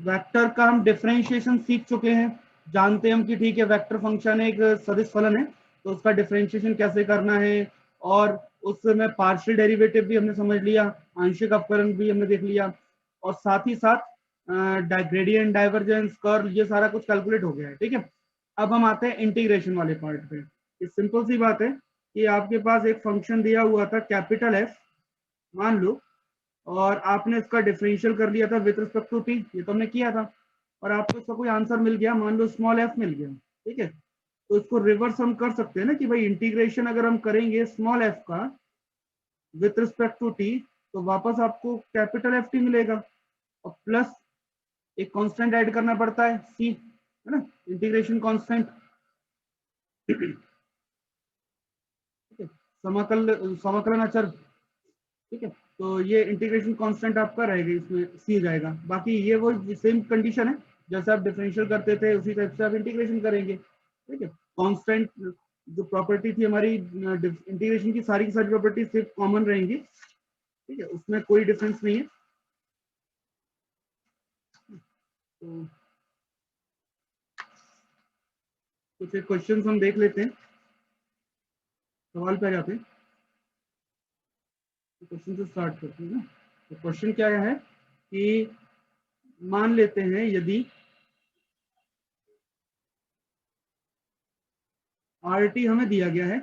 Vector का हम differentiation सीख चुके हैं, जानते हैं हम कि ठीक है वेक्टर फंक्शन एक सदिश फलन है, तो उसका डिफरेंशिएशन कैसे करना है, और उसमें पार्शियल डेरिवेटिव भी हमने समझ लिया, आंशिक अवकलन भी हमने देख लिया, और साथ ही साथ ग्रेडियंट, डाइवर्जेंस, कर्ल, ये सारा कुछ कैलकुलेट हो गया है। ठीक है, अब हम आते हैं इंटीग्रेशन वाले पार्ट पे। ये सिंपल सी बात है कि आपके पास एक फंक्शन दिया हुआ था कैपिटल एफ मान लो, और आपने इसका डिफरेंशियल कर लिया था विद रिस्पेक्ट टू टी, ये तो हमने किया था, और आपको इसका कोई आंसर मिल गया, मान लो स्मॉल एफ मिल गया। ठीक है, तो इसको रिवर्स हम कर सकते हैं ना कि भाई इंटीग्रेशन अगर हम करेंगे स्मॉल एफ का विथ रिस्पेक्ट टू टी, तो वापस आपको कैपिटल एफ टी मिलेगा, और प्लस एक कांस्टेंट ऐड करना पड़ता है सी, है ना, इंटीग्रेशन कांस्टेंट। समाकलन अचर। ठीक है, तो ये इंटीग्रेशन कांस्टेंट आपका रहेगा, इसमें सी जाएगा। बाकी ये वो सेम कंडीशन है, जैसे आप डिफरेंशियल करते थे उसी टाइप से आप इंटीग्रेशन करेंगे। ठीक है, कांस्टेंट जो प्रॉपर्टी थी हमारी इंटीग्रेशन की सारी प्रॉपर्टी सिर्फ कॉमन रहेंगी। ठीक है, उसमें कोई डिफरेंस नहीं है। तो कुछ क्वेश्चन हम देख लेते हैं, सवाल पे आ जाते हैं, क्वेश्चन से स्टार्ट करते हैं ना। तो क्वेश्चन क्या है कि मान लेते हैं यदि आर टी हमें दिया गया है,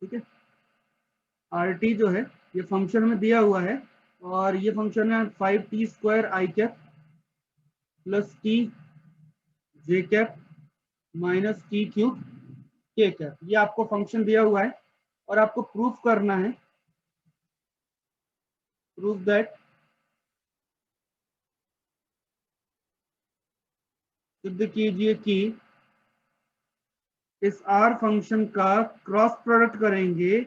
ठीक है, आर टी जो है ये फंक्शन हमें दिया हुआ है, और ये फंक्शन है 5t² आई कैप प्लस टी जे कैप माइनस t³ के कैप, ये आपको फंक्शन दिया हुआ है, और आपको प्रूफ करना है, प्रूफ दैट सिद्ध कीजिए कि इस आर फंक्शन का क्रॉस प्रोडक्ट करेंगे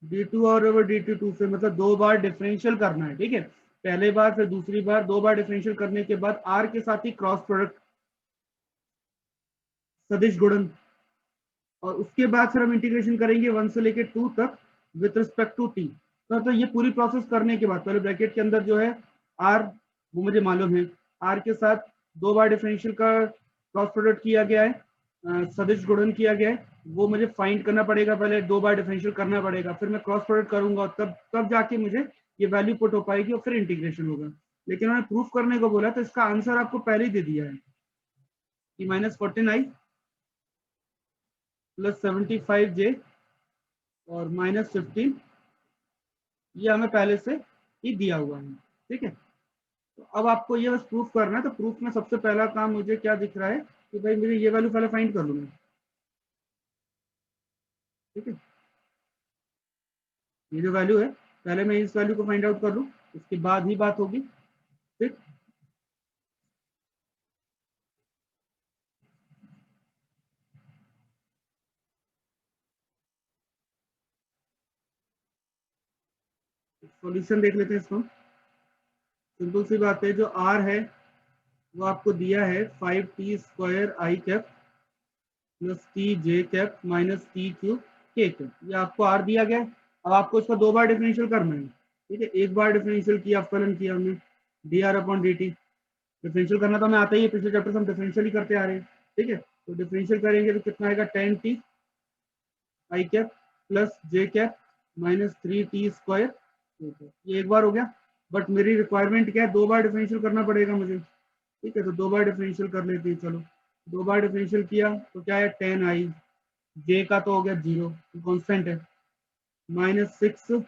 d2 और ओवर dt2 से, मतलब दो बार डिफरेंशियल करना है। ठीक है, पहले बार फिर दूसरी बार, दो बार डिफरेंशियल करने के बाद आर के साथ ही क्रॉस प्रोडक्ट सदिश गुणन, और उसके बाद फिर हम इंटीग्रेशन करेंगे 1 से लेकर 2 तक विथ रिस्पेक्ट टू टी। तो ये पूरी प्रोसेस करने के बाद पहले ब्रैकेट के अंदर जो है आर, वो मुझे मालूम है, आर के साथ दो बार डिफरेंशियल का क्रॉस प्रोडक्ट किया गया है, सदिश गुणन किया गया है, वो मुझे फाइंड करना पड़ेगा, पहले दो बार डिफरेंशियल करना पड़ेगा, फिर मैं क्रॉस प्रोडक्ट करूंगा, तब जाके मुझे ये वैल्यू पुट हो पाएगी, और फिर इंटीग्रेशन होगा। लेकिन मैंने प्रूफ करने को बोला, तो इसका आंसर आपको पहले ही दे दिया है कि -49 प्लस 75j और -15, ये हमें पहले से ही दिया हुआ है। ठीक है, तो अब आपको ये बस प्रूफ करना है। तो प्रूफ में सबसे पहला काम मुझे क्या दिख रहा है कि भाई मुझे ये वैल्यू पहले फाइंड कर लूंगा। ठीक है, ये जो वैल्यू है पहले मैं इस वैल्यू को फाइंड आउट कर लूं, उसके बाद ही बात होगी। ठीक, सॉल्यूशन देख लेते हैं इसको। सिंपल सी बात है, जो आर है वो आपको दिया है 5t² आई कैप प्लस टी जे कैप माइनस t³ के कैप, ये आपको आर दिया गया है। अब आपको इसका दो बार डिफरेंशियल करना है। ठीक है, एक बार डिफरेंशियल किया, अवकलन किया हमने dr/dt, डिफरेंशियल करना तो हमें आता ही है, पिछले चैप्टर से हम डिफरेंशियल ही करते आ रहे हैं। ठीक है, तो डिफरेंशियल करेंगे तो कितना आएगा 10t आई cap plus J cap minus 3t², ये एक बार हो गया। बट मेरी रिक्वायरमेंट क्या है, दो बार डिफरेंशियल करना पड़ेगा मुझे। ठीक है, तो दो बार डिफरेंशियल कर लेते हैं। चलो, दो बार डिफरेंशियल किया तो क्या है 10i, जे का तो हो गया 0, कॉन्स्टेंट है, -6t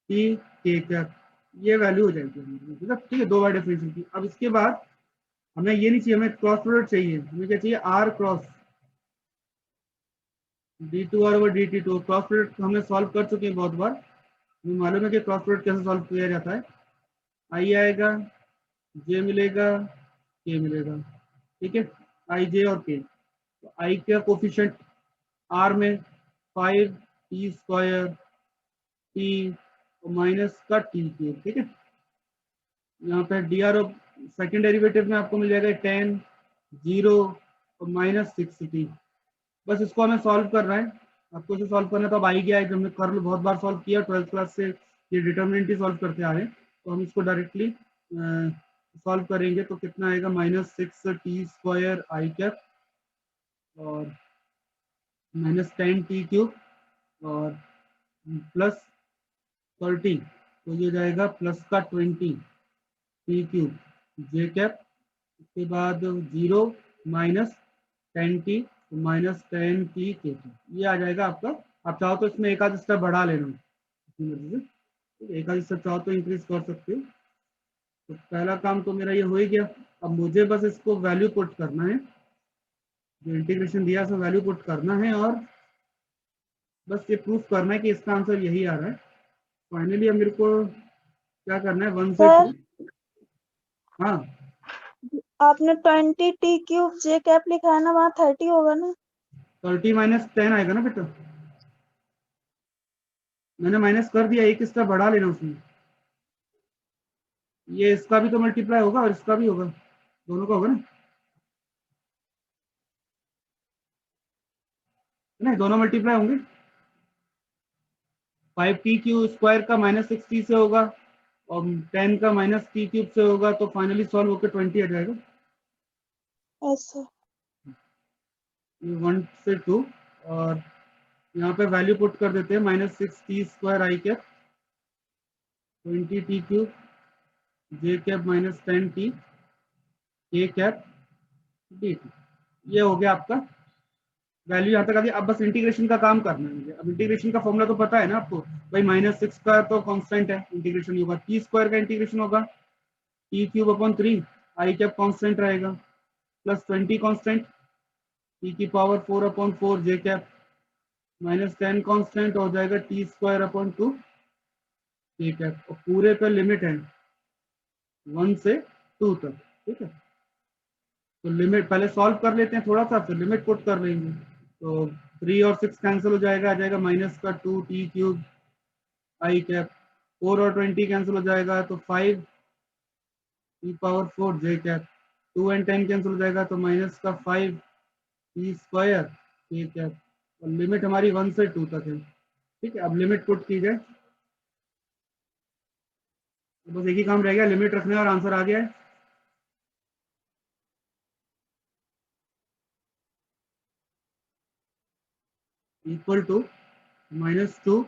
के कैप, ये वैल्यू हो जाएगी। ठीक है, दो बार डिफरेंशियल की। अब इसके बाद हमें ये नहीं चाहिए, हमें क्रॉस प्रोडक्ट चाहिए। हमें क्या चाहिए, आर क्रॉस d2 और dt2। क्रॉस प्रोडक्ट हमने सॉल्व कर चुके हैं बहुत बार, हमें मालूम है कि क्रॉस प्रोडक्ट कैसे सॉल्व किया जाता है। आई आएगा, जे मिलेगा, के मिलेगा। ठीक है, आई जे और के, तो आई का कोफिशिएंट आर में 5t² टी माइनस का t³। ठीक है, यहाँ पे डी आर सेकेंड डेरिवेटिव में आपको मिल जाएगा 10, 0 और -6t। बस इसको हमें सॉल्व करना है, आपको इसे सॉल्व करना है। तो अब आई गया है, जो हमने कर बहुत बार सॉल्व किया 12th क्लास से, ये डिटर्मिनेंट ही सॉल्व करते आ रहे हैं। तो हम इसको डायरेक्टली सॉल्व करेंगे तो कितना आएगा -6t² आई कैप और -10t³ और +30, तो ये जाएगा प्लस का 20t³ जे कैप, उसके बाद 0 -10t तो -10t ये आ जाएगा आपका। आप चाहो तो इसमें एक आध स्टेप बढ़ा लेना अपनी मर्जी से, एक आध स्टेप चाहो तो इंक्रीज कर सकते हो। तो पहला काम तो मेरा ये हो ही गया। अब मुझे बस इसको वैल्यू पुट करना है, जो इंटीग्रेशन दिया उसमें वैल्यू पुट करना है और बस ये प्रूफ करना है कि इसका आंसर यही आ रहा है। फाइनली अब मेरे को क्या करना है 1 से 2। हाँ आपने 20t³ जे कैप लिखा है ना, वहाँ 30 होगा ना? 30 -10 आएगा ना बेटा, मैंने माइनस कर दिया, एक स्टेप बढ़ा लेना उसमें। ये इसका भी तो मल्टीप्लाई होगा और इसका भी होगा, दोनों का होगा ना, नहीं दोनों मल्टीप्लाई होंगे। 5t³ का -6t से होगा और 10 का -t³ से होगा, तो फाइनली सॉल्व होकर 20 आ जाएगा। ऐसे 1 से 2 और यहाँ पे वैल्यू पुट कर देते हैं -6t² आई कैप 20t³ जे कैप -10t के कैप dt। ये हो गया आपका वैल्यू, यहाँ तक आ गया। अब बस इंटीग्रेशन का काम करना है मुझे। अब इंटीग्रेशन का फॉर्मूला तो पता है ना आपको भाई, -6 का तो कांस्टेंट है, इंटीग्रेशन होगा t² का इंटीग्रेशन होगा t³/3 आई कैप कांस्टेंट रहेगा +20 कांस्टेंट t⁴/4 जे कैप -10 कांस्टेंट हो जाएगा t²/2 जे कैप, और पूरे पे लिमिट है 1 से 2 तक। ठीक है, तो लिमिट पहले सॉल्व कर लेते हैं थोड़ा सा, फिर लिमिट पुट कर लेंगे। तो 3 और 6 कैंसिल हो जाएगा, आ जाएगा -2t³ आई कैप, 4 और 20 कैंसिल हो जाएगा तो 5t⁴ जे कैप, 2 और 10 कैंसिल हो जाएगा तो -5t² जे कैप, और लिमिट हमारी 1 से 2 तक है। ठीक है, अब लिमिट पुट की जाए, तो बस एक ही काम रह गया, लिमिट रखने और आंसर आ गया है। इक्वल टू -2,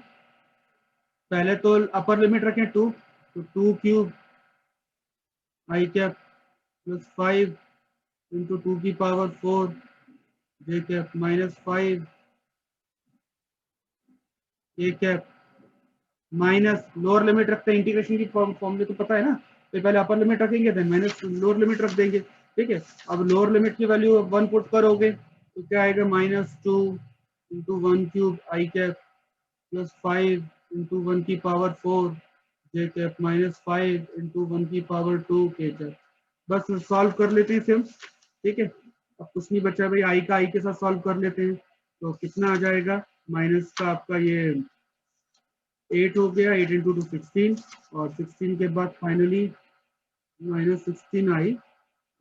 पहले तो अपर लिमिट रखें 2, तो 2³ आई cap +5 × 2⁴ J cap -5 A cap minus lower limit रखते हैं, इंटीग्रेशन की फॉर्मूले तो पता है ना, तो पहले अपर लिमिट रखेंगे देन माइनस लोअर लिमिट रख देंगे। ठीक है, अब लोअर लिमिट की वैल्यू 1 पुट करोगे तो क्या आएगा -2 × 1³ आई कैप +5 × 1⁴ जे कैप -5 × 1⁴2 के कैप। बस सॉल्व कर लेते हैं इसे हम। ठीक है, अब कुछ नहीं बचा भाई, आई का आई के साथ सॉल्व कर लेते हैं, तो कितना आ जाएगा माइनस का आपका ये 8 हो गया, 8 × 2 16 और 16 के बाद फाइनली -16 आई,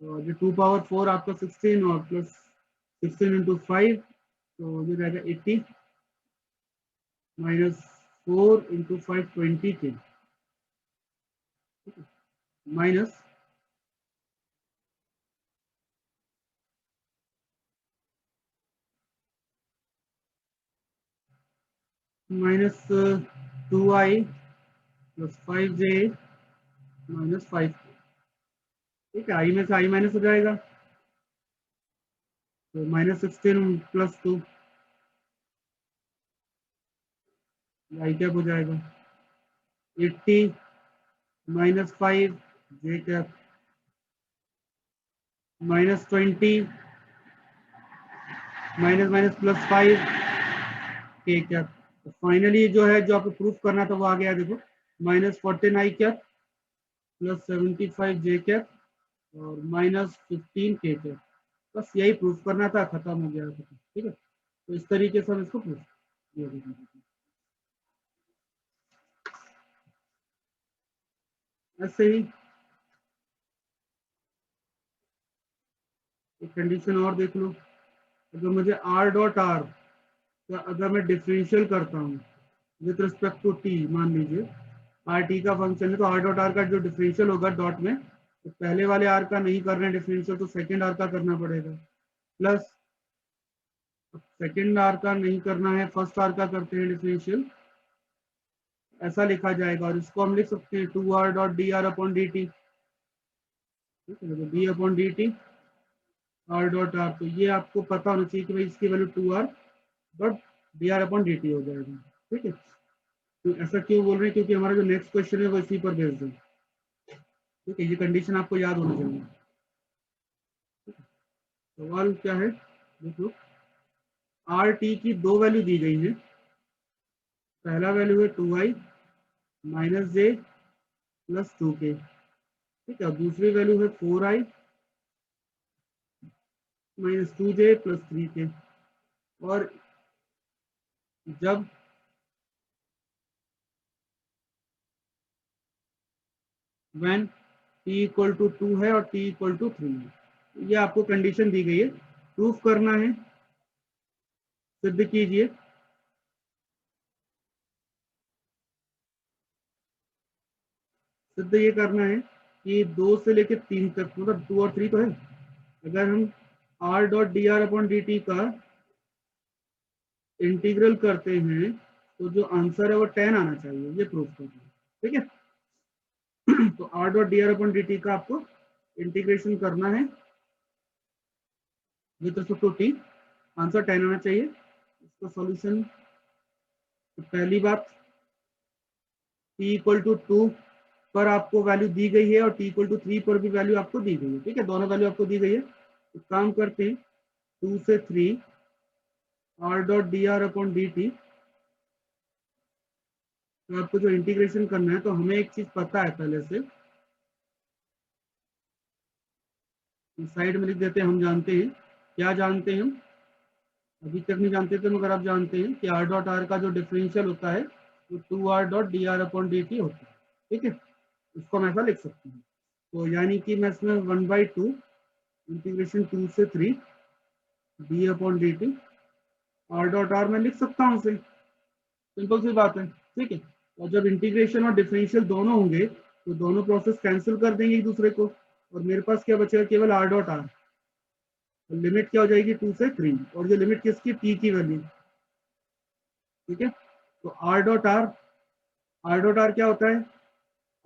और ये 2⁴ आपका 16 और +16 × 5 तो ये जाएगा 80 -4 × 5 20 के माइनस -2i + 5j -5। ठीक है, आई में से आई माइनस हो जाएगा तो -16 + 2 आई कैप हो जाएगा 80 -5 जे कैप -20 -+5 के कैप। फाइनली जो है, जो आपको प्रूफ करना था वो आ गया, देखो -14 आई कैप +75 जे कैप और -15 के कैप। बस यही प्रूफ करना था, खत्म हो गया। ठीक है, तो इस तरीके से हम इसको प्रूफ ऐसे ही। एक कंडीशन और देख लो, अगर मुझे r.r का अगर मैं डिफरेंशियल करता हूँ विद रिस्पेक्ट टू t, मान लीजिए आर टी का फंक्शन है, तो आर डॉट आर का जो डिफरेंशियल होगा डॉट में, तो पहले वाले आर का नहीं करना है डिफरेंशियल, तो सेकेंड आर का करना पड़ेगा, प्लस सेकेंड आर का नहीं करना है, फर्स्ट आर का करते हैं डिफरेंशियल, ऐसा लिखा जाएगा। और इसको हम लिख सकते हैं 2r dot d r upon d T, D upon d T R dot are. तो ये आपको पता होना चाहिए कि भाई इसकी value 2r dot d r upon d T हो जाएगा। ठीक है, तो ऐसा क्यों बोल रहे हैं, क्योंकि हमारा जो नेक्स्ट क्वेश्चन है वो इसी पर बेस्ड है। ठीक है, ये कंडीशन आपको याद होना चाहिए। सवाल क्या है देखो, आर टी की दो वैल्यू दी गई है, पहला वैल्यू है 2i माइनस जे प्लस 2k, ठीक है, दूसरी वैल्यू है 4i minus 2j plus 3k। और जब when t इक्वल टू 2 है और t इक्वल टू 3 है, ये आपको कंडीशन दी गई है, प्रूफ करना है, सिद्ध कीजिए। सिद्ध ये करना है कि 2 से लेकर 3 तक, मतलब 2 और 3 तो है, अगर हम r dot d r upon d t का इंटीग्रल करते हैं तो जो आंसर है वो 10 आना चाहिए, ये प्रूफ करना है। ठीक है, तो r dot d r upon d t का आपको इंटीग्रेशन करना है with respect to t, answer 10 आना चाहिए। इसका सॉल्यूशन, तो पहली बात t इक्वल टू 2 पर आपको वैल्यू दी गई है और t इक्वल टू 3 पर भी वैल्यू आपको दी गई है। ठीक है, दोनों वैल्यू आपको दी गई है, तो काम करते हैं 2 से 3 r dot d r upon d T. तो आपको जो इंटीग्रेशन करना है, तो हमें एक चीज पता है पहले से, साइड में लिख देते हैं, हम जानते हैं, क्या जानते हैं हम, अभी तक नहीं जानते थे मगर आप जानते हैं कि r डॉट आर का जो डिफरेंशियल होता है वो 2r dot d r upon d T होता है। ठीक है, इसको हम ऐसा लिख सकते हैं, तो यानी कि मैं इसमें 1/2 इंटीग्रेशन 2 से 3 D upon d T R dot are में लिख सकता हूँ उसे, सिंपल सी बात है। ठीक है, और जब इंटीग्रेशन और डिफरेंशियल दोनों होंगे तो दोनों प्रोसेस कैंसिल कर देंगे एक दूसरे को, और मेरे पास क्या बचेगा, केवल r डॉट आर। लिमिट क्या हो जाएगी 2 से 3, और ये लिमिट किसकी, t की वैल्यू। ठीक है, तो r डॉट आर क्या होता है,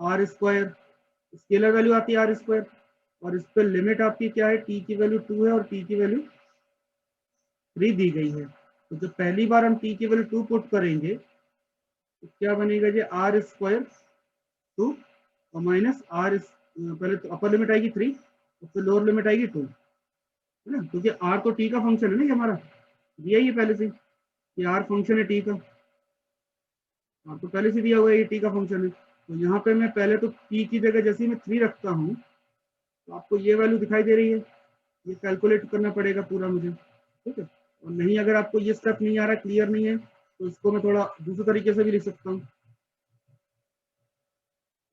आर स्क्वायर, स्केलर वैल्यू आती है आर स्क्वायर, और इस पर लिमिट आपकी क्या है, t की वैल्यू 2 है और t की वैल्यू 3 दी गई है। तो जब पहली बार हम t की वैल्यू 2 पुट करेंगे तो क्या बनेगा, जी आर स्क्वायर 2 और माइनस आर, पहले तो अपर लिमिट आएगी 3 और फिर लोअर लिमिट आएगी 2, है ना, क्योंकि आर तो टी का फंक्शन है ना, ये हमारा दिया ही है पहले से, ये आर फंक्शन है टी का, आर तो पहले से दिया हुआ है, ये टी का फंक्शन है। तो यहाँ पे मैं पहले तो टी की जगह जैसे ही मैं 3 रखता हूँ तो आपको ये वैल्यू दिखाई दे रही है, ये कैलकुलेट करना पड़ेगा पूरा मुझे। ठीक है, और नहीं अगर आपको ये स्टेप नहीं आ रहा, क्लियर नहीं है, तो इसको मैं थोड़ा दूसरे तरीके से भी लिख सकता हूँ।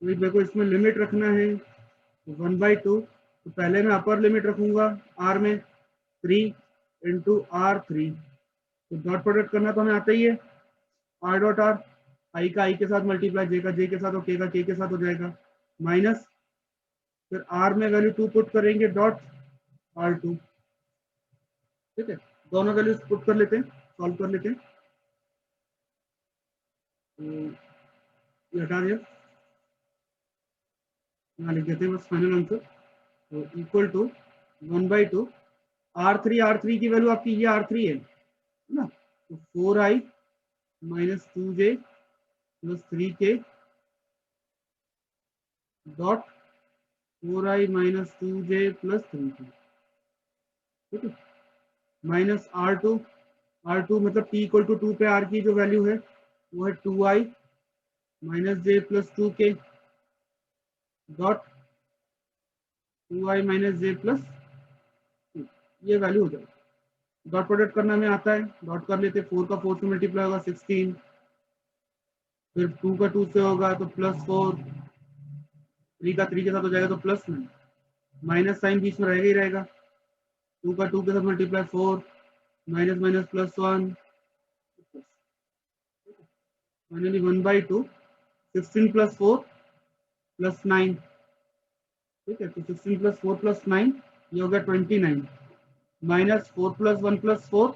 तो देखो इसमें लिमिट रखना है 1/2, तो पहले मैं अपर लिमिट रखूंगा आर में 3 इंटू आर 3, तो डॉट प्रोडक्ट करना तो हमें आता ही है, आर डॉट आर, आई का आई के साथ मल्टीप्लाई, जे का जे के साथ और के का के साथ हो जाएगा, माइनस फिर आर में वैल्यू 2 पुट करेंगे डॉट आर 2। ठीक है, दोनों वैल्यूज पुट कर लेते हैं, सॉल्व कर लेते हैं, तो ये हटा दिया, यहाँ लिख देते हैं बस फाइनल आंसर, तो इक्वल टू 1/2 R3 की वैल्यू आपकी ये R3 है ना, तो 4i minus 2j plus 3k dot 4i minus 2j plus 3k। ठीक है, माइनस R2 मतलब t इक्वल टू 2 पे r की जो वैल्यू है वो है 2i minus j plus 2k dot 2i minus j plus, ये वैल्यू हो जाएगी। डॉट प्रोडक्ट करना में आता है, डॉट कर लेते, 4 का 4 से मल्टीप्लाई होगा 16, फिर 2 का 2 से होगा तो प्लस 4, 3 का 3 के साथ हो जाएगा तो प्लस 9, माइनस साइन बीच में रहेगा ही रहेगा, 2 का 2 के साथ multiply 4, minus minus plus 1, finally 1/2 16 plus 4 plus 9, ठीक है। तो 16 प्लस 4 प्लस 9 ये हो गया 29, माइनस 4 प्लस 1 प्लस 4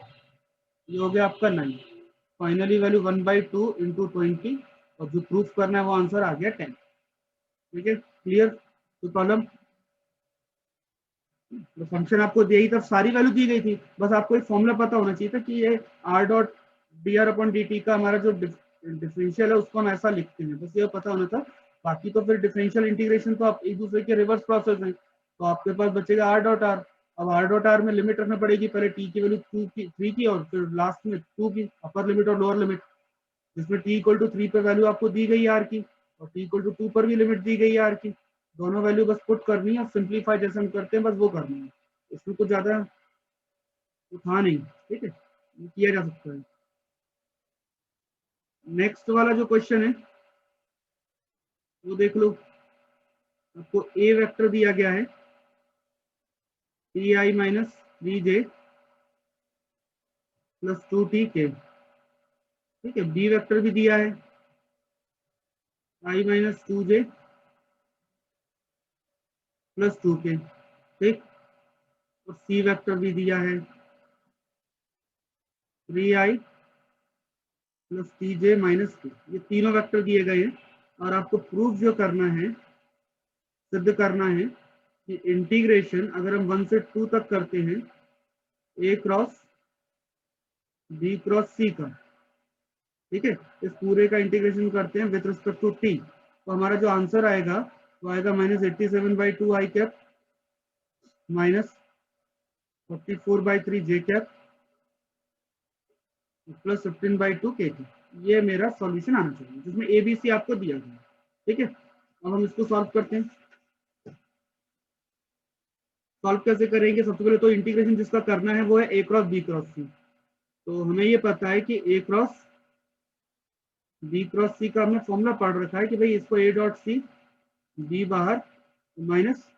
ये हो गया आपका 9। फाइनली वैल्यू 1/2 इंटू 20, और जो प्रूफ करना है वो आंसर आ गया 10। ठीक है, क्लियर। तो प्रॉब्लम, तो फंक्शन आपको यही तब सारी वैल्यू दी गई थी, बस आपको एक फॉर्मूला पता होना चाहिए था कि ये R dot d r upon d t का हमारा जो डिफरेंशियल है उसको हम ऐसा लिखते हैं, बस ये पता होना था। बाकी तो फिर डिफरेंशियल इंटीग्रेशन तो आप एक दूसरे के रिवर्स प्रोसेस हैं, तो आपके पास बचेगा आर डॉट आर। अब आर डॉट आर में लिमिट रखना पड़ेगी, पहले टी की वैल्यू 2 की 3 की, और फिर लास्ट में 2 की, अपर लिमिट और लोअर लिमिट, जिसमें टी इक्वल टू 3 पे वैल्यू आपको दी गई आर की, और टी इक्वल टू 2 पर भी लिमिट दी गई आर की। दोनों वैल्यू बस पुट करनी है, सिंप्लीफाई जैसे हम करते हैं बस वो करनी है, इसमें कुछ ज्यादा था नहीं। ठीक है, ये किया जा सकता है। नेक्स्ट वाला जो क्वेश्चन है वो देख लो, आपको ए वेक्टर दिया गया है 3i minus 3j plus 2tk, ठीक है। बी वेक्टर भी दिया है i minus 2j plus 2k, ठीक। और सी वेक्टर भी दिया है 3i प्लस tj माइनस 2। ये तीनों वेक्टर दिए गए हैं, और आपको प्रूफ जो करना है, सिद्ध करना है कि इंटीग्रेशन अगर हम 1 से 2 तक करते हैं ए क्रॉस बी क्रॉस सी का, ठीक है, इस पूरे का इंटीग्रेशन करते हैं विद रिस्पेक्ट टू टी, तो हमारा जो आंसर आएगा वो आएगा -87/2 आई कैप माइनस 44/3 जे कैप प्लस 15/2 के टी। ये मेरा सॉल्यूशन आना चाहिए, जिसमें ए बी सी आपको दिया गया, ठीक है। अब हम इसको सॉल्व करते हैं। सॉल्व कैसे करेंगे, सबसे पहले तो इंटीग्रेशन जिसका करना है वो है ए क्रॉस बी क्रॉस सी। तो हमें ये पता है कि ए क्रॉस बी क्रॉस सी का हमने फॉर्मूला पढ़ रखा है कि भाई इसको ए डॉट सी, बी बाहर माइनस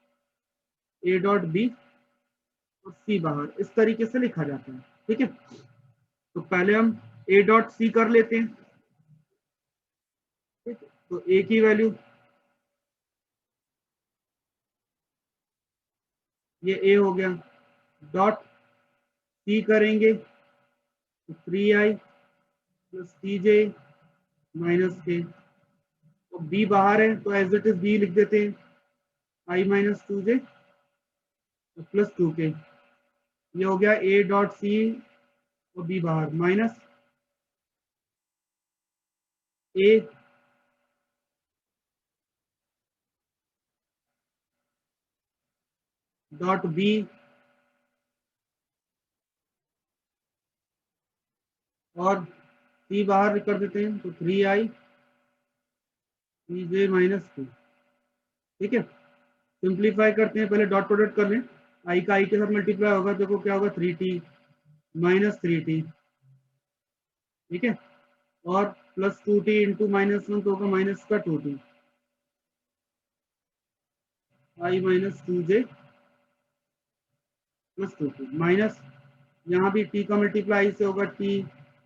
ए डॉट बी और सी बाहर, इस तरीके से लिखा जाता है, ठीक है। तो पहले हम ए डॉट सी कर लेते हैं, ठीक है। तो ए की वैल्यू, ये ए हो गया, डॉट सी करेंगे तो 3i प्लस tj माइनस के, तो बी बाहर है तो एज इट इज बी लिख देते हैं, i minus 2j plus 2k। ये हो गया ए डॉट सी और बी बाहर माइनस ए डॉट बी और सी बाहर कर देते हैं, तो 3i tj माइनस 2, ठीक है। सिंप्लीफाई करते हैं, पहले डॉट प्रोडक्ट कर लें, आई का आई के साथ मल्टीप्लाई होगा, देखो क्या होगा 3t माइनस 3t, ठीक है। और प्लस 2t इंटू -1 तो होगा माइनस का 2t, i minus 2j plus 2t minus, यहाँ भी t का मल्टीप्लाई से होगा, t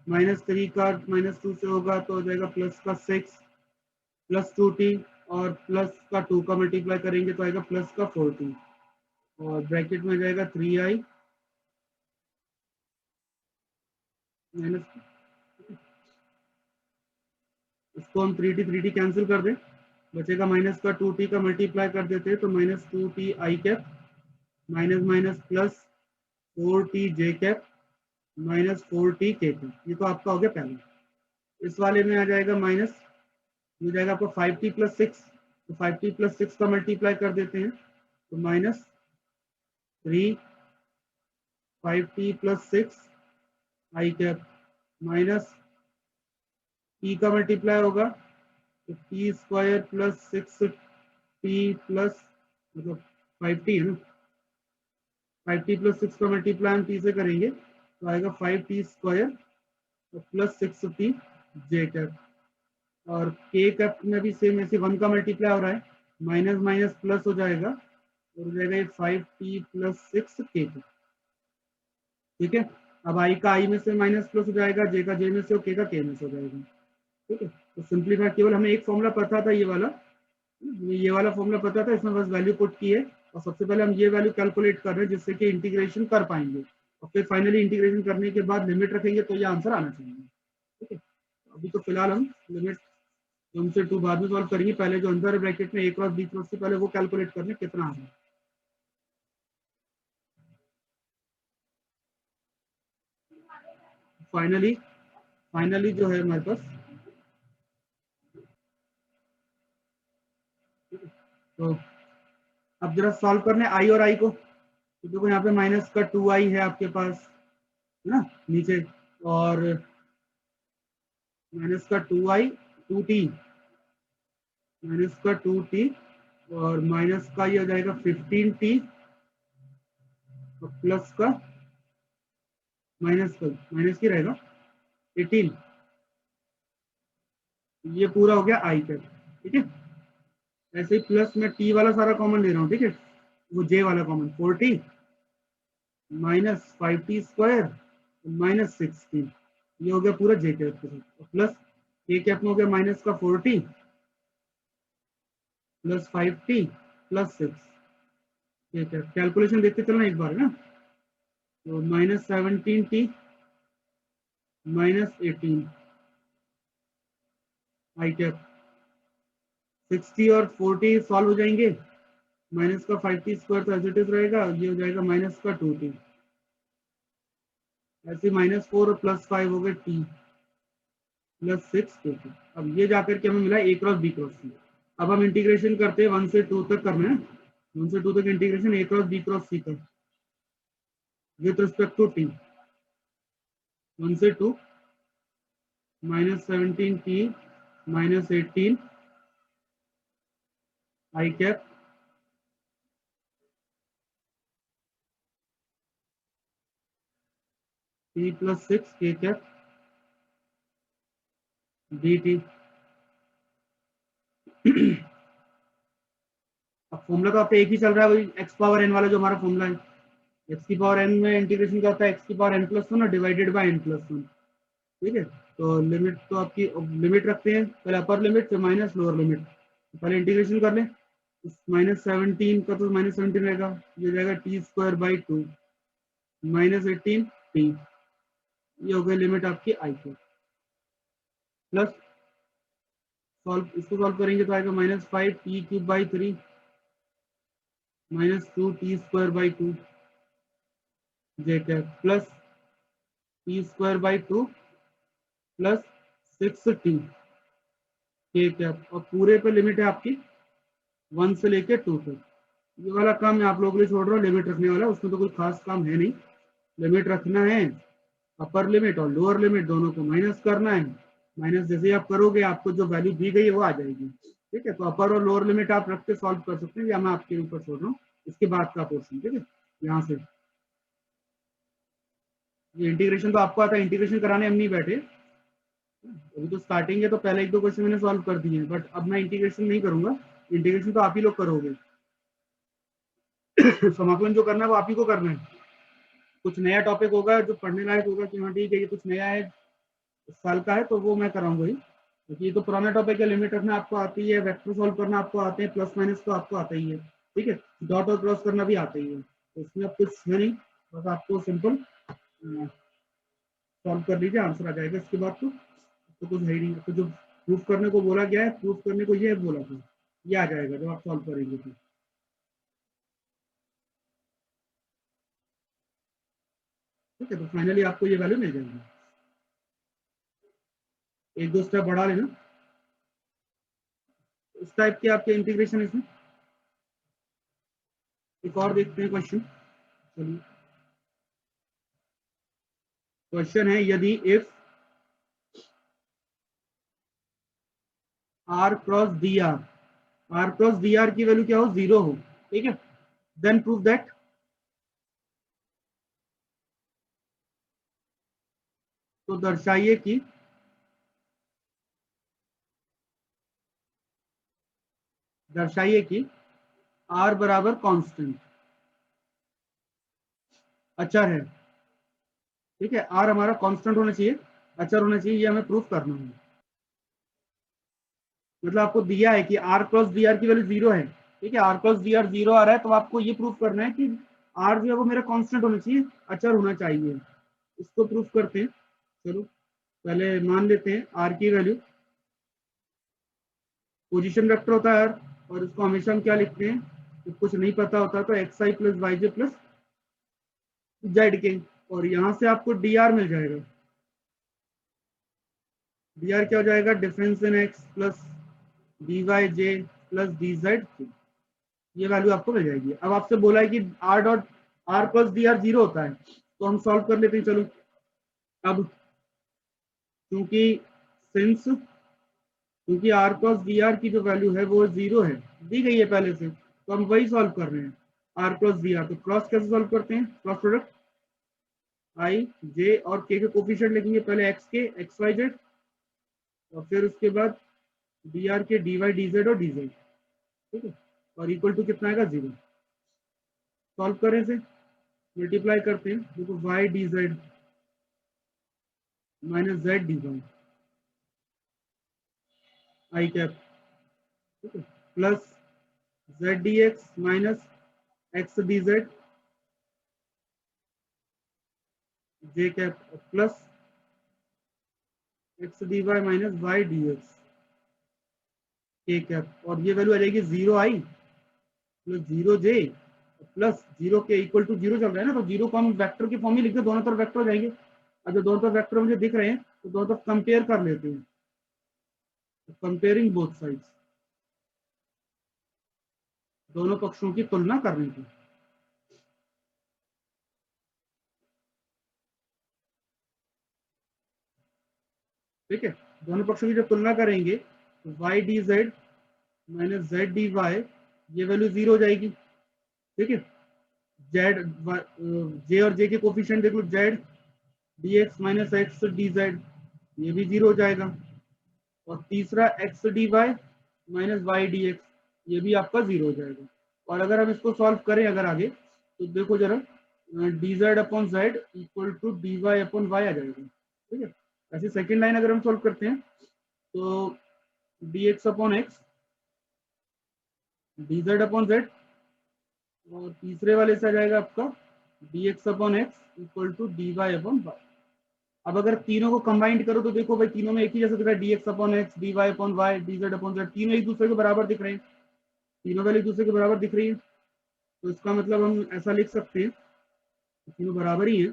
-3 का -2 से होगा तो हो जाएगा प्लस का 6 प्लस 2t, और प्लस का 2 का मल्टीप्लाई करेंगे तो आएगा प्लस का 4t, और ब्रैकेट में जाएगा 3i माइनस, इसको हम 3t कैंसिल कर दें, बचेगा माइनस का 2t का मल्टीप्लाई कर देते हैं तो minus 2t I cap minus minus plus 4t J cap minus 4t के कैप। ये तो आपका हो गया पहले। इस वाले में आ जाएगा माइनस, ये जाएगा आपको 5t प्लस 6, तो 5t प्लस 6 का मल्टीप्लाई कर देते हैं तो माइनस 3 5t प्लस 6 आई कैप माइनस t का मल्टीप्लाई होगा तो T square plus 6t plus, मतलब 5t है ना, 5t प्लस 6 का मल्टीप्लाई हम t से करेंगे तो आएगा 5t स्क्वायर प्लस 6t जे कैप, और के कैप में भी सेम ऐसे 1 का मल्टीप्लाई हो रहा है, माइनस माइनस प्लस हो जाएगा और हो जाएगा ये 5t प्लस 6 के कैप, ठीक है। अब आई का आई में से माइनस प्लस हो जाएगा, जे का जे में से और के का के में से हो जाएगा, ठीक है। तो सिंप्लीफाई, केवल हमें एक फॉर्मूला पता था, ये वाला फॉर्मूला पता था, इसमें बस वैल्यू पुट की है और सबसे पहले हम ये वैल्यू कैलकुलेट कर रहे हैं जिससे कि इंटीग्रेशन कर पाएंगे और फिर फाइनली इंटीग्रेशन करने के बाद लिमिट रखेंगे तो ये आंसर आना चाहिए। ठीक है, अभी तो फिलहाल हम लिमिट 1 से 2 बाद में सॉल्व करेंगे, पहले जो अंदर ब्रैकेट में a क्रॉस b क्रॉस से पहले वो कैलकुलेट करने कितना आ रहा है। फाइनली जो है हमारे पास, तो अब जरा सॉल्व करने आई और आई को, तो देखो यहाँ पे माइनस का 2i है आपके पास, है ना नीचे, और माइनस का 2i 2t, माइनस का 2t और माइनस का ये हो जाएगा 15t और प्लस का माइनस की रहेगा 18, ये पूरा हो गया आई कैप। ठीक है, ऐसे ही प्लस में टी वाला सारा कॉमन ले रहा हूँ। ठीक है, वो जे वाला common 40 minus 5t square minus 16, ये हो गया पूरा जे कैप के साथ, प्लस के कैप में हो गया माइनस का 40 प्लस 5t प्लस 6। ठीक है, कैलकुलेशन देखते चलना एक बार ना, तो minus 17t minus 18 I cap, 60 और 40 सॉल्व हो जाएंगे, माइनस का 5t स्क्वायर तो एज इट इज रहेगा, ये हो जाएगा माइनस का 2t, ऐसे माइनस 4 और प्लस 5 हो गए t प्लस 6 2t। अब ये जाकर के हमें मिला a cross b cross c। अब हम इंटीग्रेशन करते हैं 1 से 2 तक करना है, 1 से 2 तक integration a cross b cross c का विथ रिस्पेक्ट टू t, 1 से 2 minus 17t minus 18 I cap t plus 6 k cap dt। अब फॉर्मूला तो आपका एक ही चल रहा है, वही एक्स पावर एन वाला जो हमारा फॉर्मूला है, एक्स की पावर एन में इंटीग्रेशन क्या होता है, एक्स की पावर एन प्लस 1 और डिवाइडेड बाय एन प्लस 1। ठीक है, तो लिमिट तो आपकी लिमिट रखते हैं, पहले अपर लिमिट फिर माइनस लोअर लिमिट, तो पहले इंटीग्रेशन कर लें, माइनस 17 का तो माइनस 17 रहेगा, ये जाएगा T square by 2 minus 18 T, ये हो गई लिमिट आपकी आई की, प्लस इसको सॉल्व करेंगे तो आएगा minus 5 T cube by 3 minus 2 T square by 2 J cap plus T square by 2 plus 6t के कैप, और पूरे पे लिमिट है आपकी 1 से लेके 2 तक। ये वाला काम मैं आप लोगों के लिए छोड़ रहा हूँ, लिमिट रखने वाला, उसमें तो कोई खास काम है नहीं। लिमिट रखना है, अपर लिमिट और लोअर लिमिट दोनों को माइनस करना है, माइनस जैसे आप करोगे आपको जो वैल्यू दी गई है वो आ जाएगी। ठीक है, तो अपर और लोअर लिमिट आप रख के सॉल्व कर सकते हैं, या मैं आपके ऊपर छोड़ रहा हूँ इसके बाद का पोर्शन। ठीक है, यहाँ से ये इंटीग्रेशन तो आपको आता है, इंटीग्रेशन कराने हम नहीं बैठे, अभी तो स्टार्टिंग है, तो पहले एक दो क्वेश्चन मैंने सॉल्व कर दिए हैं, बट अब मैं इंटीग्रेशन नहीं करूंगा, इंटीग्रेशन तो आप ही लोग करोगे। समाकलन जो करना है वो आप ही को करना है, कुछ नया टॉपिक होगा जो पढ़ने लायक होगा कि हाँ ठीक है ये कुछ नया है, इस साल का है, तो वो मैं कराऊंगा ही, क्योंकि ये तो पुराना टॉपिक है। लिमिट रखना आपको आती है, वेक्टर सॉल्व करना आपको आते हैं, प्लस माइनस तो आपको आता ही है। ठीक है, डॉट और क्रॉस करना भी आता ही है, तो इसमें अब कुछ है नहीं, बस आपको सिंपल सॉल्व कर लीजिए, आंसर आ जाएगा। इसके बाद तो कुछ है ही नहीं, तो जो प्रूफ करने को बोला गया है, प्रूफ करने को ये बोला था, ये आ जाएगा जब आप सॉल्व करेंगे तो। ठीक है, तो फाइनली आपको ये वैल्यू मिल जाएगी, एक दो स्टेप बढ़ा लेना। इस टाइप के आपके इंटीग्रेशन इसमें एक और देखते हैं क्वेश्चन। चलिए, क्वेश्चन है यदि if r cross d r की वैल्यू क्या हो, 0 हो, ठीक है, देन प्रूव दैट, तो दर्शाइए कि आर बराबर कांस्टेंट अचर है। ठीक है, आर हमारा कांस्टेंट होना चाहिए, अचर होना चाहिए, ये हमें प्रूफ करना है। मतलब आपको दिया है कि r क्रॉस डी आर की वैल्यू 0 है, ठीक है, r क्रॉस डी आर 0 आ रहा है, तो आपको ये प्रूफ करना है कि r जो है वो मेरा कांस्टेंट होना चाहिए, अचर होना चाहिए। इसको प्रूफ करते हैं। चलो पहले मान लेते हैं r की वैल्यू, पोजीशन वेक्टर होता है r, और इसको हमेशा हम क्या लिखते हैं, जब कुछ नहीं पता होता तो xi plus yj plus z के, और यहां से आपको dr मिल जाएगा। dr क्या हो जाएगा, difference in x plus dy j plus dz k, ये वैल्यू आपको मिल जाएगी। अब आपसे बोला है कि r dot r plus dr 0 होता है, तो हम सॉल्व कर लेते हैं। चलो अब क्योंकि r क्रॉस dr की जो वैल्यू है वो 0 है, दी गई है पहले से, तो हम वही सॉल्व कर रहे हैं, r क्रॉस dr। तो क्रॉस कैसे सॉल्व करते हैं, क्रॉस प्रोडक्ट i j और k के कोफिशिएंट लिखेंगे, पहले x के x y z, और फिर उसके बाद dr के dy dz और dz, ठीक है, और इक्वल टू कितना आएगा, 0। सॉल्व करें से मल्टीप्लाई करते हैं, देखो y dz minus z dy आई कैप, ठीक है, plus z dx minus x dz j cap, plus x dy minus y dx k cap, और ये वैल्यू आ जाएगी 0i प्लस 0j प्लस 0 के इक्वल टू 0 चल रहा है ना, तो 0 को हम वेक्टर की फॉर्म में लिख दे, दोनों तरफ वेक्टर हो जाएंगे। अब जो दोनों तरफ वेक्टर मुझे दिख रहे हैं तो दोनों तरफ कंपेयर कर लेते हैं, कंपेयरिंग बोथ साइड्स, दोनों पक्षों की तुलना करने की। ठीक है, दोनों पक्षों की जब तुलना करेंगे तो y dz minus z dy ये वैल्यू 0 हो जाएगी, ठीक है, जेड जे और जे के कोफिशिएंट देख लो, Z dx minus x dz ये भी 0 हो जाएगा, और तीसरा x dy minus y dx ये भी आपका 0 हो जाएगा। और अगर हम इसको सॉल्व करें अगर आगे, तो देखो जरा dz upon z equal to dy upon y आ जाएगा, ठीक है। ऐसे सेकेंड लाइन अगर हम सॉल्व करते हैं तो dx upon x dz upon z, और तीसरे वाले से आ जाएगा आपका dx upon x equal to dy upon y। अब अगर तीनों को कंबाइंड करो तो देखो भाई तीनों में एक ही जैसा दिख रहा है, dx upon x dy upon y dz upon z, तीनों एक दूसरे के बराबर दिख रहे हैं, तीनों वैल्यू एक दूसरे के बराबर दिख रही है, तो इसका मतलब हम ऐसा लिख सकते हैं तीनों बराबर ही है।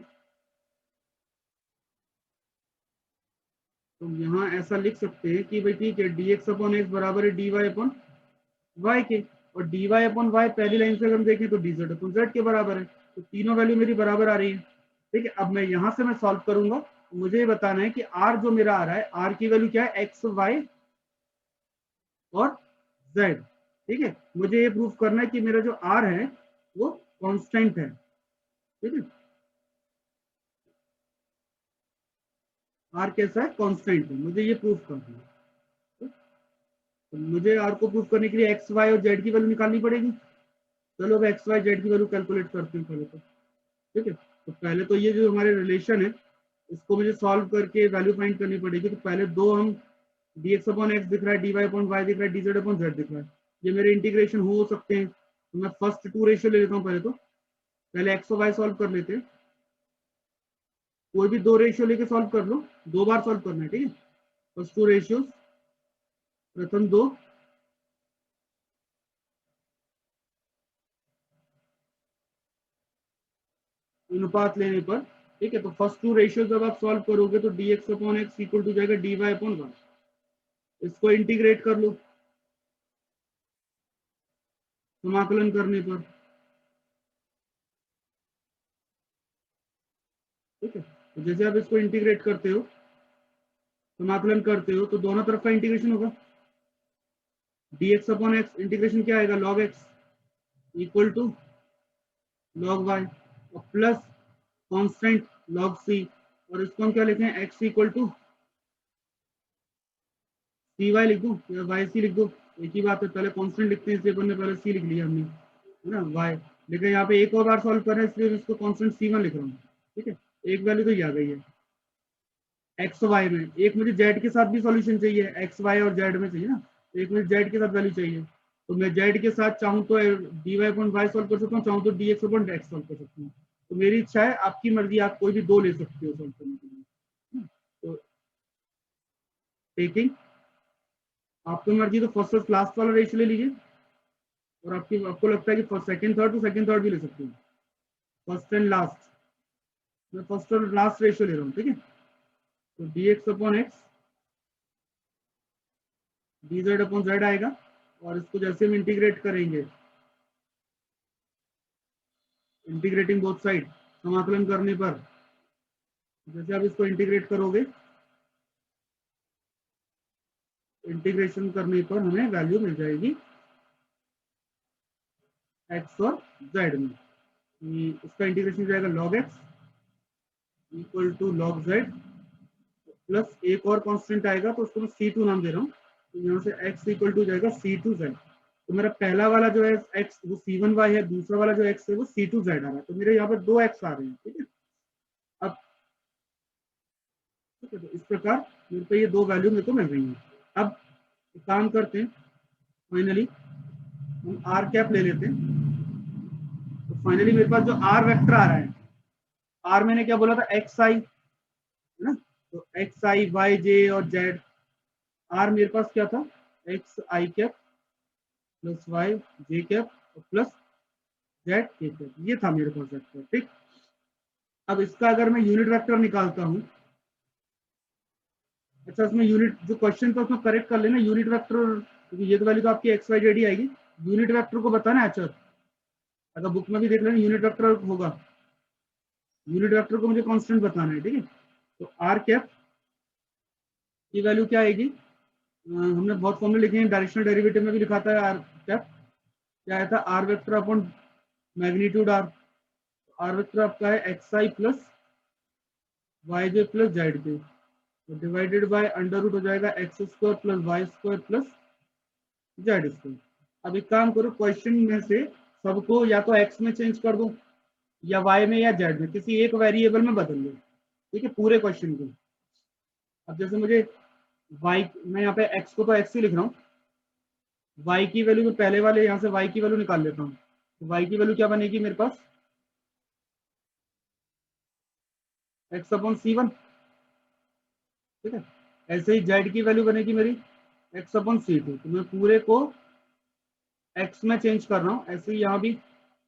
तो यहाँ ऐसा लिख सकते हैं कि भाई ठीक है, dx अपॉन x बराबर है dy अपॉन y के, और dy अपॉन y पहली लाइन से अगर हम देखें तो dz अपॉन z के बराबर है, तो तीनों वैल्यू मेरी बराबर आ रही है। ठीक है, अब मैं यहाँ से मैं सॉल्व करूंगा, मुझे ये बताना है कि r जो मेरा आ रहा है, r की वैल्यू क्या है, x y और z, ठीक है, मुझे ये प्रूफ करना है कि मेरा जो r है वो कांस्टेंट है, ठीक है, r कैसा है, कांस्टेंट है, मुझे ये प्रूफ करना है। तो मुझे r को प्रूफ करने के लिए x y और z की वैल्यू निकालनी पड़ेगी। चलो अब x y z की वैल्यू कैलकुलेट करते हैं पहले तो, ठीक है। तो पहले तो ये जो हमारे रिलेशन है इसको मुझे सॉल्व करके वैल्यू फाइंड करनी पड़ेगी। तो पहले दो हम dx अपॉन x दिख रहा है, dy अपॉन y दिख रहा है, dz अपॉन z दिख रहा है, ये मेरे इंटीग्रेशन हो सकते हैं। तो मैं फर्स्ट टू रेशियो ले लेता हूँ, पहले x और y सॉल्व कर लेते हैं, कोई भी दो रेशियो लेके सॉल्व कर लो, दो बार सॉल्व करना है, ठीक है। फर्स्ट टू रेशियो, प्रथम दो अनुपात लेने पर, ठीक है। तो फर्स्ट टू रेशियो जब आप सॉल्व करोगे तो dx upon x equal to जाएगा dy अपॉन y, इसको इंटीग्रेट कर लो समाकलन करने पर, ठीक है। तो जैसे आप इसको इंटीग्रेट करते हो, समाकलन करते हो, तो दोनों तरफ का इंटीग्रेशन होगा, dx अपॉन x इंटीग्रेशन क्या आएगा, log x equal to log y, और प्लस कांस्टेंट log c, और इसको हम क्या लिखें, x इक्वल टू cy लिख दूं या yc लिख दूं, एक ही बात है, पहले कांस्टेंट लिखते हैं इसलिए अपन ने पहले c लिख लिया हमने, है ना, y। लेकिन यहाँ पे एक और बार सॉल्व कर रहे हैं इसलिए इसको कांस्टेंट c1 लिख रहा हूँ, ठीक है। एक वैल्यू तो ये आ गई है x y में, एक मुझे z के साथ भी सॉल्यूशन चाहिए, x y और z में चाहिए ना, एक में जेड के साथ वैल्यू चाहिए, तो मैं जेड के साथ चाहूँ तो dy अपॉन वाई सॉल्व कर सकता हूँ, चाहूँ तो dx अपॉन x सॉल्व कर सकता हूँ। तो मेरी इच्छा है, आपकी मर्जी, आप कोई भी दो ले सकते हो सॉल्व करने के लिए। तो टेकिंग आपकी मर्जी, तो फर्स्ट और लास्ट वाला रेशियो ले लीजिए, और आपको लगता है कि फर्स्ट सेकंड थर्ड, तो सेकंड थर्ड भी ले सकते हो, फर्स्ट एंड लास्ट। मैं फर्स्ट और लास्ट रेशियो ले रहा हूँ, ठीक है। तो dx upon x dz upon z आएगा, और इसको जैसे हम इंटीग्रेट करेंगे, इंटीग्रेटिंग बोथ साइड, समाकलन करने पर जैसे आप इसको इंटीग्रेट करोगे, इंटीग्रेशन करने पर हमें वैल्यू मिल जाएगी x और z में। इसका इंटीग्रेशन जाएगा log x equal to log z plus एक और कांस्टेंट आएगा, तो उसको मैं c2 नाम दे रहा हूँ, तो यहाँ से x इक्वल टू जाएगा c2z। तो मेरा पहला वाला जो है x वो c1y है, दूसरा वाला जो x है वो c2z आ रहा है, तो मेरे यहाँ पर दो x आ रहे हैं, ठीक है। अब ठीक है, तो इस प्रकार मेरे को ये दो वैल्यू मेरे को मिल रही है। अब काम करते हैं, फाइनली हम आर कैप ले लेते हैं। तो फाइनली मेरे पास जो आर वेक्टर आ रहा है, आर मैंने क्या बोला था, एक्स आई है ना, तो एक्स आई वाई जे और जेड। आर मेरे पास क्या था, एक्स आई कैप प्लस वाई जे कैप प्लस जेड के कैप, ये था मेरे पास वेक्टर, ठीक। अब इसका अगर मैं यूनिट वेक्टर निकालता हूं, अच्छा इसमें यूनिट जो क्वेश्चन था उसमें करेक्ट कर लेना, यूनिट वेक्टर ये तो वैल्यू तो आपकी एक्स वाई जेड ही आएगी, यूनिट वेक्टर को बताना है। अच्छा अगर बुक में भी देख लेना यूनिट वेक्टर होगा, यूनिट वेक्टर को मुझे कांस्टेंट बताना है, ठीक है। तो आर कैप की वैल्यू क्या आएगी, हमने बहुत फॉर्मूले लिखे हैं, डायरेक्शनल डेरिवेटिव में भी लिखा था आर कैप क्या आया था, r vector upon magnitude r. R vector आपका है x i plus y j plus z k, तो डिवाइडेड बाय अंडर रूट हो जाएगा x square plus y square plus z square. अब एक काम करो, क्वेश्चन में से सबको या तो एक्स में चेंज कर दो या वाई में या जेड में, किसी एक वेरिएबल में बदल लो, ठीक है, पूरे क्वेश्चन को। अब जैसे मुझे वाई, मैं यहाँ पे एक्स को तो एक्स ही लिख रहा हूँ, वाई की वैल्यू में पहले वाले यहाँ से वाई की वैल्यू निकाल लेता हूँ, तो वाई की वैल्यू क्या बनेगी मेरे पास, एक्स अपॉन c1, ठीक है। ऐसे ही जेड की वैल्यू बनेगी मेरी एक्स अपॉन c2, तो मैं पूरे को एक्स में चेंज कर रहा हूँ। ऐसे ही यहाँ भी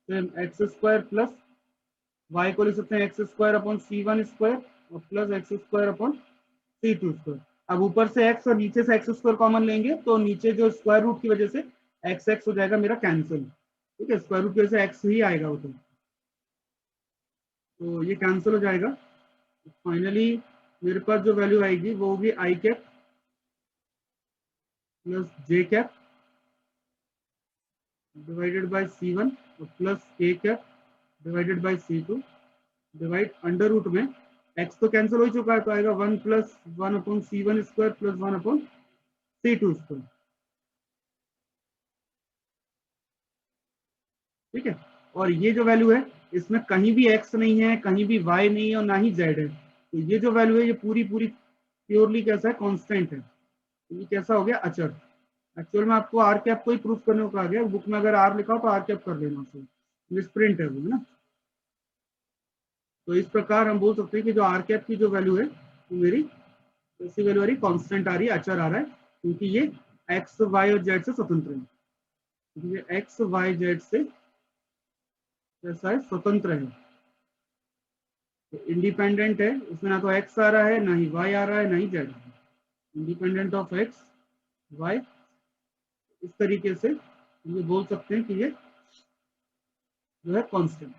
एक्स स्क्वायर प्लस वाई को लिख सकते हैं x square upon c1 square और plus x square upon c2 square. अब ऊपर से x और नीचे से एक्स स्क्वायर कॉमन लेंगे, तो नीचे जो स्क्वायर रूट की वजह से एक्स एक्स हो जाएगा मेरा कैंसिल, ठीक है, स्क्वायर रूट की वजह से एक्स ही आएगा वो, तो ये कैंसिल हो जाएगा। फाइनली मेरे पास जो वैल्यू आएगी वो होगी I cap plus J cap divided by c1 और plus K cap divided by c2 divide under root में x तो कैंसिल हो चुका है, तो आएगा 1 plus 1 upon c1 square plus 1 upon c2 square, ठीक है। और ये जो वैल्यू है इसमें कहीं भी x नहीं है, कहीं भी y नहीं है और ना ही z है, तो ये जो वैल्यू है ये पूरी पूरी प्योरली कैसा है, कांस्टेंट है। तो ये कैसा हो गया, अचर। एक्चुअल में आपको आर कैप को ही प्रूफ करने को कहा गया, बुक में अगर आर लिखा हो तो आर कैप कर लेना, मिसप्रिंट है वो, है ना। तो इस प्रकार हम बोल सकते हैं कि जो आर कैप की जो वैल्यू है वो मेरी ऐसी वैल्यू आ रही, कांस्टेंट आ रही है, अचर आ रहा है, क्योंकि ये एक्स वाई और जेड से स्वतंत्र है, क्योंकि ये एक्स वाई जेड से कैसा है, स्वतंत्र है, तो इंडिपेंडेंट है, उसमें ना तो एक्स आ रहा है, ना ही वाई आ रहा है, ना ही जेड आ रहा है, इंडिपेंडेंट ऑफ एक्स वाई। इस तरीके से ये बोल सकते हैं कि ये जो है कांस्टेंट।